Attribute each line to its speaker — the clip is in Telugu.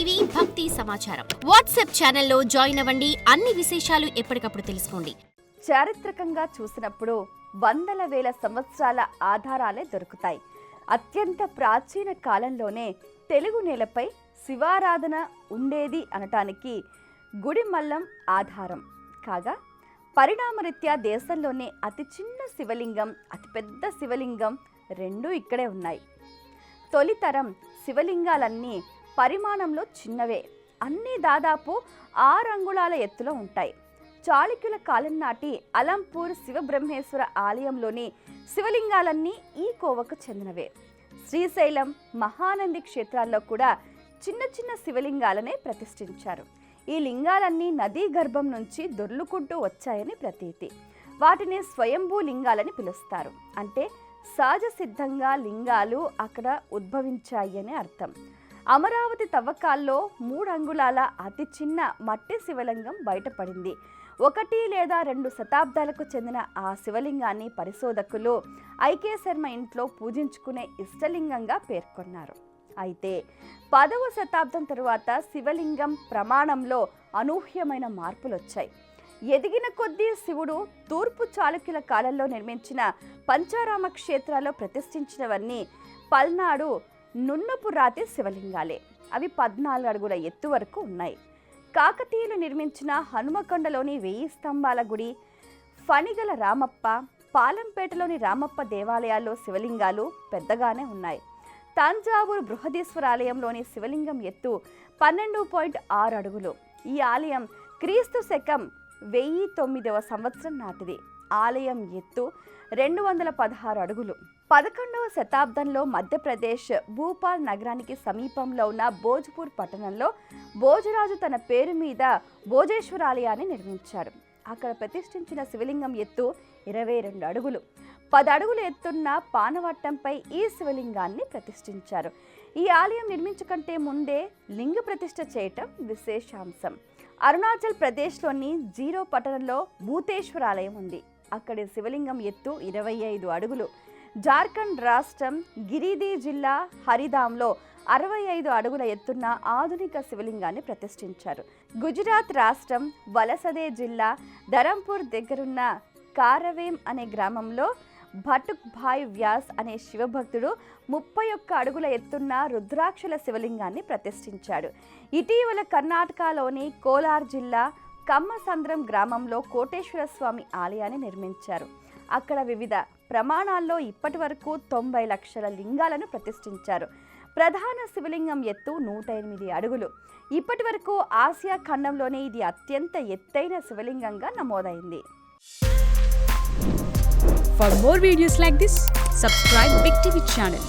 Speaker 1: టీవీ భక్తి సమాచారం వాట్సాప్ ఛానల్లో జాయిన్ అవ్వండి. అన్ని విశేషాలు ఎప్పటికప్పుడు తెలుసుకోండి.
Speaker 2: చారిత్రకంగా చూసినప్పుడు వందల వేల సంవత్సరాల ఆధారాలే దొరుకుతాయి. అత్యంత ప్రాచీన కాలంలోనే తెలుగు నేలపై శివారాధన ఉండేది అనటానికి గుడిమల్లం ఆధారం కాగా, పరిణామరీత్యా దేశంలోనే అతి చిన్న శివలింగం, అతిపెద్ద శివలింగం రెండూ ఇక్కడే ఉన్నాయి. తొలితరం శివలింగాలన్నీ పరిమాణంలో చిన్నవే, అన్నీ దాదాపు 6 అంగుళాల ఎత్తులో ఉంటాయి. చాళుక్యుల కాలం నాటి అలంపూర్ శివబ్రహ్మేశ్వర ఆలయంలోని శివలింగాలన్నీ ఈ కోవకు చెందినవే. శ్రీశైలం, మహానంది క్షేత్రాల్లో కూడా చిన్న చిన్న శివలింగాలనే ప్రతిష్ఠించారు. ఈ లింగాలన్నీ నదీ గర్భం నుంచి దొర్లుకుంటూ వచ్చాయని ప్రతీతి. వాటిని స్వయంభూ లింగాలని పిలుస్తారు. అంటే సహజ సిద్ధంగా లింగాలు అక్కడ ఉద్భవించాయి అని అర్థం. అమరావతి తవ్వకాల్లో 3 అంగుళాల అతి చిన్న మట్టి శివలింగం బయటపడింది. 1 లేదా 2 శతాబ్దాలకు చెందిన ఆ శివలింగాన్ని పరిశోధకులు ఐకే శర్మ ఇంట్లో పూజించుకునే ఇష్టలింగంగా పేర్కొన్నారు. అయితే 10వ శతాబ్దం తరువాత శివలింగం ప్రమాణంలో అనూహ్యమైన మార్పులు వచ్చాయి. ఎదిగిన కొద్దీ శివుడు తూర్పు చాళుక్యుల కాలంలో నిర్మించిన పంచారామ క్షేత్రాల్లో ప్రతిష్ఠించినవన్నీ పల్నాడు నున్నపు రాతి శివలింగాలే. అవి 14 అడుగుల ఎత్తు వరకు ఉన్నాయి. కాకతీయులు నిర్మించిన హనుమకొండలోని 1000 స్తంభాల గుడి, ఫణిగల రామప్ప, పాలంపేటలోని రామప్ప దేవాలయాల్లో శివలింగాలు పెద్దగానే ఉన్నాయి. తంజావూరు బృహదీశ్వరాలయంలోని శివలింగం ఎత్తు 12.6 అడుగులు. ఈ ఆలయం క్రీస్తు శకం 1009వ సంవత్సరం నాటిది. ఆలయం ఎత్తు 216 అడుగులు. 11వ శతాబ్దంలో మధ్యప్రదేశ్ భూపాల్ నగరానికి సమీపంలో ఉన్న భోజ్పూర్ పట్టణంలో భోజరాజు తన పేరు మీద భోజేశ్వరాలయాన్ని నిర్మించాడు. అక్కడ ప్రతిష్ఠించిన శివలింగం ఎత్తు 22 అడుగులు. 10 అడుగులు ఎత్తున్న పానవట్టంపై ఈ శివలింగాన్ని ప్రతిష్ఠించారు. ఈ ఆలయం నిర్మించకంటే ముందే లింగ ప్రతిష్ఠ చేయటం విశేషాంశం. అరుణాచల్ ప్రదేశ్లోని జీరో పట్టణంలో భూతేశ్వర ఆలయం ఉంది. అక్కడి శివలింగం ఎత్తు 25 అడుగులు. జార్ఖండ్ రాష్ట్రం గిరిధి జిల్లా హరిధాంలో 65 అడుగుల ఎత్తున్న ఆధునిక శివలింగాన్ని ప్రతిష్ఠించారు. గుజరాత్ రాష్ట్రం వలసదే జిల్లా ధరంపూర్ దగ్గరున్న కారవేం అనే గ్రామంలో భటుక్ భాయ్ వ్యాస్ అనే శివభక్తుడు 31 అడుగుల ఎత్తున్న రుద్రాక్షల శివలింగాన్ని ప్రతిష్ఠించాడు. ఇటీవల కర్ణాటకలోని కోలార్ జిల్లా కమ్మసంద్రం గ్రామంలో కోటేశ్వర స్వామి ఆలయాన్ని నిర్మించారు. అక్కడ వివిధ ప్రమాణాల్లో ఇప్పటి వరకు 90 లక్షల లింగాలను ప్రతిష్ఠించారు. ప్రధాన శివలింగం ఎత్తు 108 అడుగులు. ఇప్పటి వరకు ఆసియా ఖండంలోనే ఇది అత్యంత ఎత్తైన శివలింగంగా నమోదైంది.
Speaker 3: For more videos like this, subscribe Big TV channel.